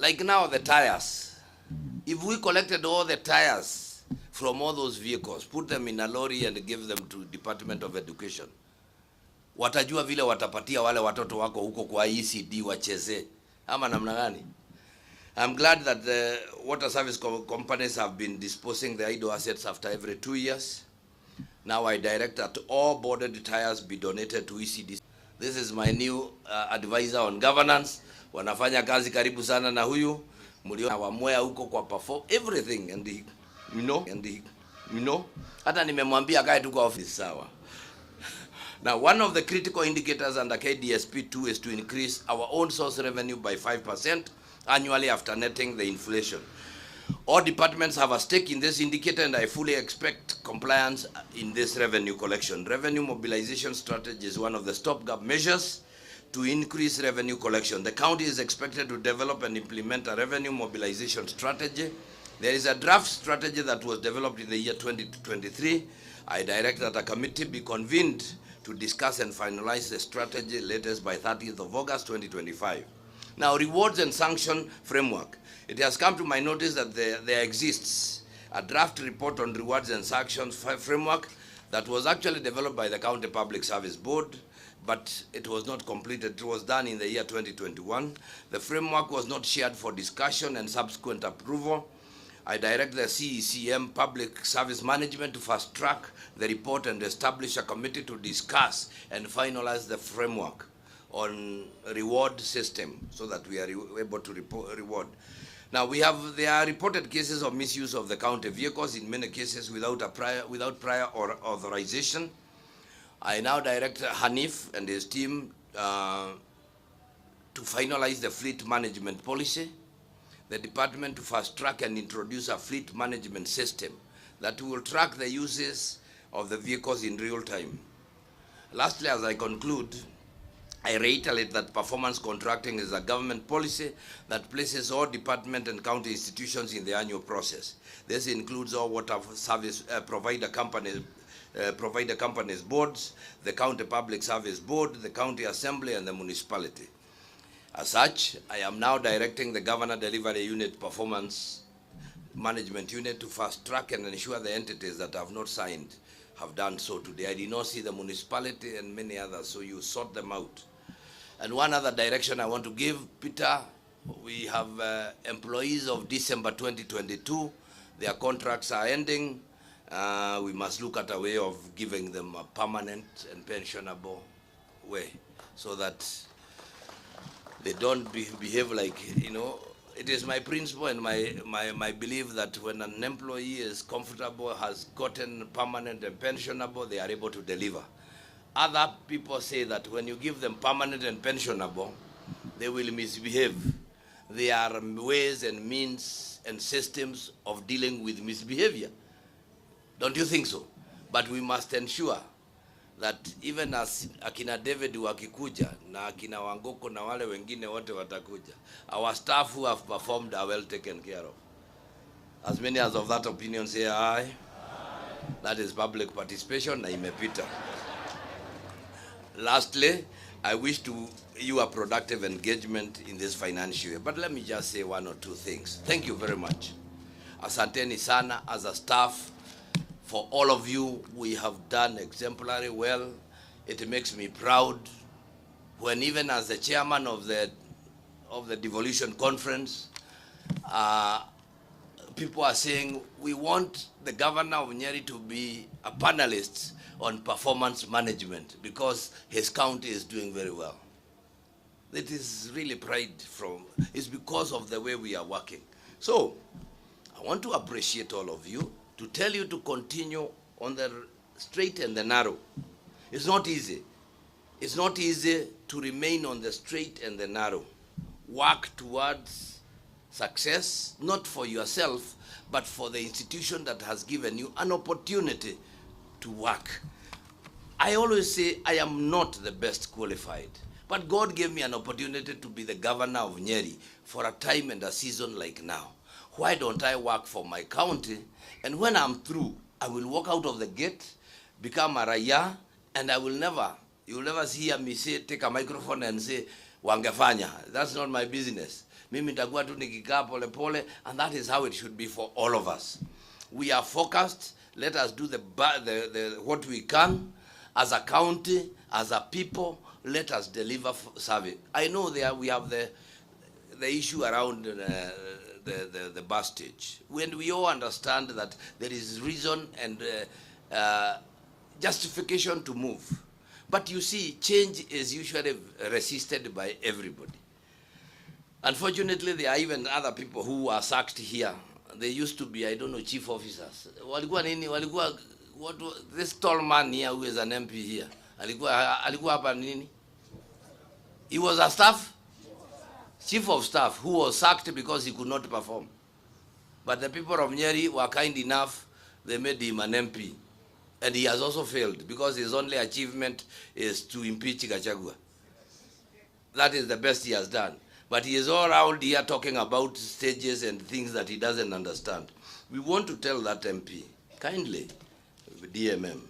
Like now the tires. If we collected all the tires from all those vehicles, put them in a lorry and give them to Department of Education, watajua vile watapatia wale watoto wako huko kwa ECD wacheze ama namna gani? I'm glad that the water service companies have been disposing the idle assets after every 2 years. Now I direct that all boarded tires be donated to ECD. This is my new advisor on governance. Wanafanya kazi karibu sana na huyu. Mliona wamwea huko kwa perform everything and he, you know, hata nimemwambia kae tu kwa office sawa. Now, one of the critical indicators under KDSP2 is to increase our own source revenue by 5% annually after netting the inflation. All departments have a stake in this indicator and I fully expect compliance in this revenue collection. Revenue mobilization strategy is one of the stopgap measures to increase revenue collection. The county is expected to develop and implement a revenue mobilization strategy. There is a draft strategy that was developed in the year 2023. I direct that a committee be convened to discuss and finalize the strategy latest by 30th of August 2025. Now, rewards and sanction framework. It has come to my notice that there exists a draft report on rewards and sanctions framework that was actually developed by the County Public Service Board, but it was not completed. It was done in the year 2021. The framework was not shared for discussion and subsequent approval. I direct the CECM Public Service Management to fast track the report and establish a committee to discuss and finalize the framework on reward system so that we are able to reward. Now there are reported cases of misuse of the county vehicles, in many cases without prior or authorization. I now direct Hanif and his team to finalize the fleet management policy. The department to fast track and introduce a fleet management system that will track the uses of the vehicles in real time. Lastly, as I conclude, I reiterate that performance contracting is a government policy that places all department and county institutions in the annual process. This includes all water service provider companies boards, the County Public Service Board, the County Assembly, and the municipality. As such, I am now directing the Governor Delivery Unit Performance Management Unit to fast track and ensure the entities that have not signed have done so today. I did not see the municipality and many others, so you sort them out. And one other direction I want to give, Peter, we have employees of December 2022. Their contracts are ending. We must look at a way of giving them a permanent and pensionable way so that they don't behave like, it is my principle and my belief that when an employee is comfortable, has gotten permanent and pensionable, they are able to deliver. Other people say that when you give them permanent and pensionable, they will misbehave. There are ways and means and systems of dealing with misbehavior. Don't you think so? But we must ensure that even as akina David wakikuja na akina Wangoko na wale wengine wote watakuja, our staff who have performed are well taken care of. As many as of that opinion say aye. Aye. That is public participation na imepita. Lastly, I wish you a productive engagement in this financial year. But let me just say one or two things. Thank you very much. Asanteni sana as a staff. For all of you, we have done exemplary well. It makes me proud when even as the chairman of the devolution conference, people are saying we want the governor of Nyeri to be a panelist on performance management because his county is doing very well. It is really pride it's because of the way we are working. So I want to appreciate all of you, to tell you to continue on the straight and the narrow. It's not easy. It's not easy to remain on the straight and the narrow. Work towards success, not for yourself, but for the institution that has given you an opportunity to work. I always say I am not the best qualified, but God gave me an opportunity to be the governor of Nyeri for a time and a season like now. Why don't I work for my county? And when I'm through, I will walk out of the gate, become a raya, and you'll never hear me take a microphone and say, Wangefanya. That's not my business. mimi nitakuwa tu nikikaa pole pole, and that is how it should be for all of us. We are focused. Let us do the what we can as a county, as a people. Let us deliver service. I know we have the issue around the bus stage. When we all understand that there is reason and justification to move, but you see, change is usually resisted by everybody. Unfortunately, there are even other people who are sacked here. They used to be, I don't know, chief officers. Walikuwa nini? Walikuwa this tall man here who is an MP here. Alikuwa hapa nini? He was a staff, chief of staff, who was sacked because he could not perform. But the people of Nyeri were kind enough, they made him an MP. And he has also failed because his only achievement is to impeach Gachagua. That is the best he has done. But he is all around here talking about stages and things that he doesn't understand. We want to tell that MP, kindly, DMM,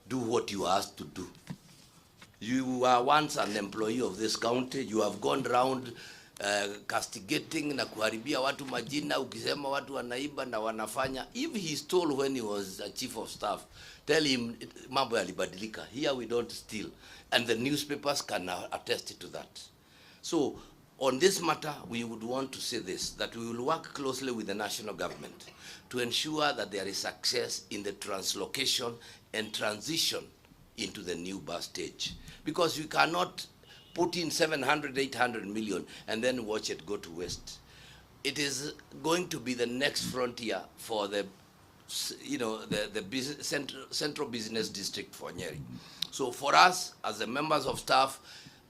do what you are asked to do. You were once an employee of this county. You have gone round castigating na kuharibia watu majina, ukisema watu wanaiba na wanafanya. If he stole when he was a chief of staff, tell him mambo yalibadilika. Here we don't steal. And the newspapers can attest to that. So, on this matter, we would want to say this, that we will work closely with the national government to ensure that there is success in the translocation and transition into the new bus stage. Because we cannot put in 700, 800 million and then watch it go to waste. It is going to be the next frontier for the, the business, central business district for Nyeri. So for us, as the members of staff,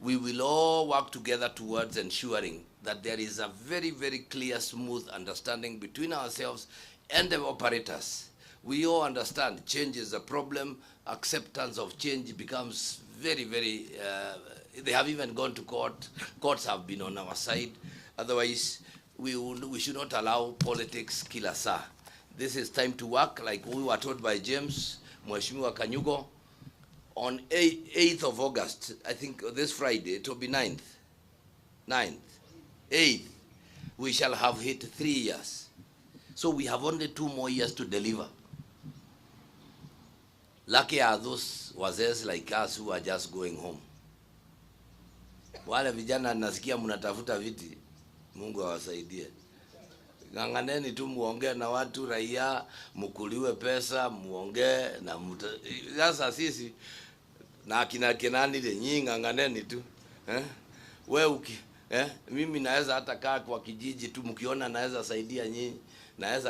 we will all work together towards ensuring that there is a very, very clear, smooth understanding between ourselves and the operators. We all understand change is a problem. Acceptance of change becomes very, very, they have even gone to court. Courts have been on our side. Otherwise, we should not allow politics kill us. This is time to work, like we were told by James, Mheshimiwa Kanyugo. On 8th of August, I think this Friday, it will be 9th, 8th, we shall have hit 3 years. So we have only 2 more years to deliver. Lucky are those wazes like us who are just going home. Wale vijana nasikia mnatafuta viti, Mungu awasaidie. Ng'ang'aneni tu muongee na watu raia, mkuliwe pesa, muongee na sasa sisi na akina Kenani de nyinyi ng'ang'aneni tu. Mimi naweza hata kaa kwa kijiji tu, mkiona naweza saidia nyinyi,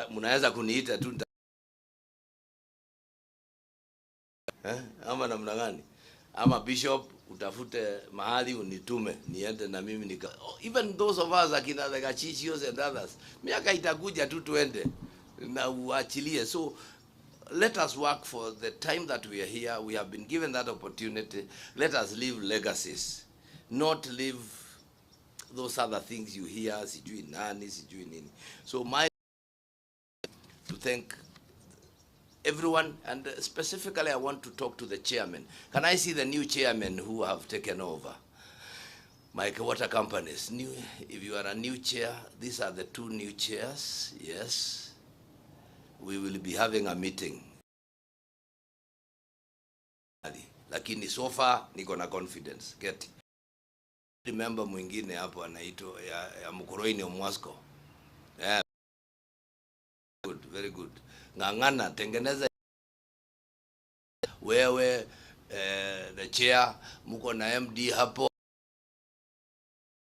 mnaweza kuniita tu. Ama namna gani? Ama bishop utafute mahali unitume niende na mimi even those of us akina the Gachichios and others, miaka itakuja tu tuende na uachilie. So let us work for the time that we are here. We have been given that opportunity. Let us leave legacies, not leave those other things you hear, sijui nani, sijui nini. So to thank everyone, and specifically I want to talk to the chairman. Can I see the new chairman who have taken over? My water companies. If you are a new chair, these are the 2 new chairs. Yes. We will be having a meeting. Lakini so far niko na confidence. Remember mwingine hapo anaitwa ya Mkuruini Omwasko. Yeah. Good, very good. Ng'ang'ana, tengeneza wewe, the chair, mko na MD hapo.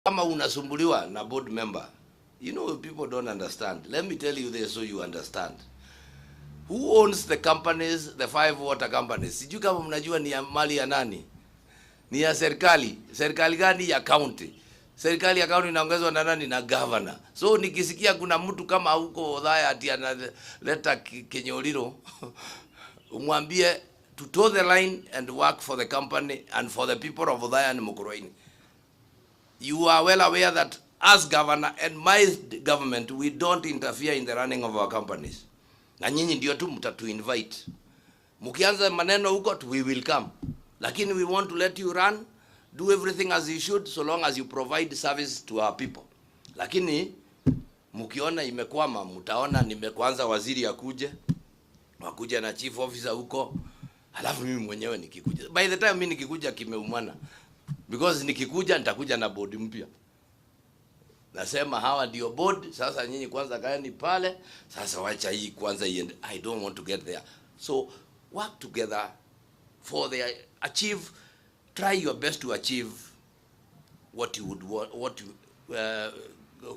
Kama unasumbuliwa na board member, people don't understand. Let me tell you this so you understand. Who owns the companies, the 5 water companies? Sijui kama mnajua ni ya mali ya nani? Ni ya serikali. Serikali gani? Ya county. Serikali ya county inaongezwa na nani? Na governor. So nikisikia kuna mtu kama huko Odhaya ati analeta Kenyoliro, umwambie to toe the line and work for the company and for the people of Odhaya and Mukurweini. You are well aware that as governor and my government, we don't interfere in the running of our companies. Na nyinyi ndio tu mtatu invite. Mukianza maneno huko, we will come. Lakini we want to let you run, do everything as you should, so long as you provide service to our people. Lakini mkiona imekwama, mtaona nimekwanza waziri akuje, wakuja na chief officer huko, halafu mimi mwenyewe nikikuja. By the time mimi nikikuja kimeumana, because nikikuja nitakuja na board mpya. Nasema hawa ndio board, sasa nyinyi kwanza kaeni pale, sasa wacha hii kwanza iende. I don't want to get there. So work together for the achieve, try your best to achieve what you would want,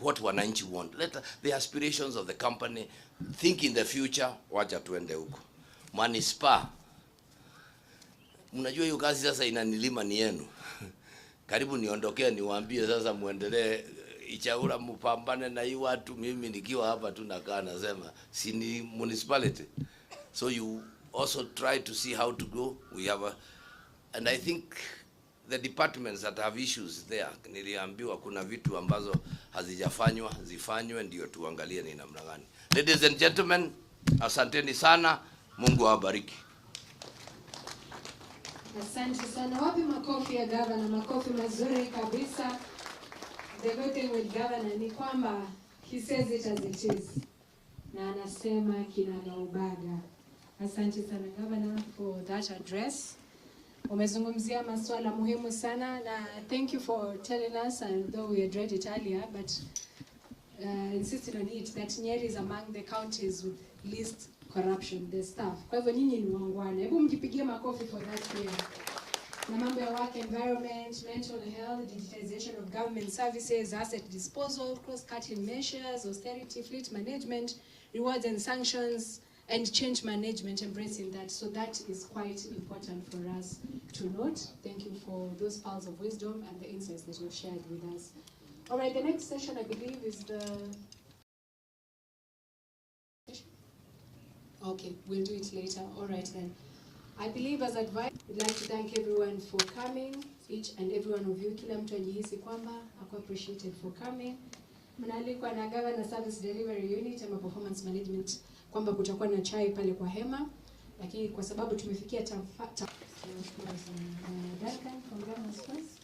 what wananchi want. Let the aspirations of the company, think in the future, wacha tuende huko. Manispa, mnajua hiyo kazi sasa inanilima ni yenu. Karibu niondokea niwaambie sasa muendelee Ichaura mpambane na hii watu, mimi nikiwa hapa tu nakaa nasema si ni municipality. So you also try to see how to go. We have and I think the departments that have issues there, niliambiwa kuna vitu ambazo hazijafanywa zifanywe, ndio tuangalie ni namna gani. Ladies and gentlemen, asanteni sana, Mungu awabariki. Asante sana. Wapi makofi ya gavana? Makofi mazuri kabisa. The good thing with governor ni kwamba he says it as it is, na anasema kinagaubaga. Asante sana governor for that address. Umezungumzia masuala muhimu sana, na thank you for telling us, although we had read it earlier, but insisted on it, that Nyeri is among the counties with least corruption, the staff. Kwa hivyo nyinyi ni wangwana. Hebu mjipigie makofi for that pia. Na mambo ya work environment, mental health, digitization of government services, asset disposal, cross-cutting measures, austerity, fleet management, rewards and sanctions, and change management, embracing that. So that is quite important for us to note. Thank you for those pearls of wisdom and the insights that you've shared with us. All right, the next session I believe is the... Okay, we'll do it later. All right then. I believe as advice, we'd like to thank everyone for coming, each and every one of you. Kila mtu ajihisi kwamba ako appreciated for coming. Mnaalikwa na Governor Service Delivery Unit ama Performance Management kwamba kutakuwa na chai pale kwa hema, lakini kwa sababu tumefikia tunashukuru sana Duncan from Governor's First.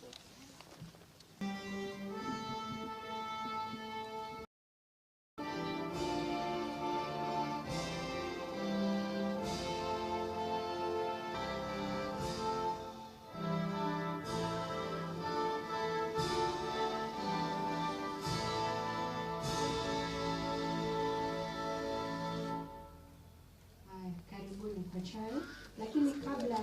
Karibuni kwa chai, lakini kabla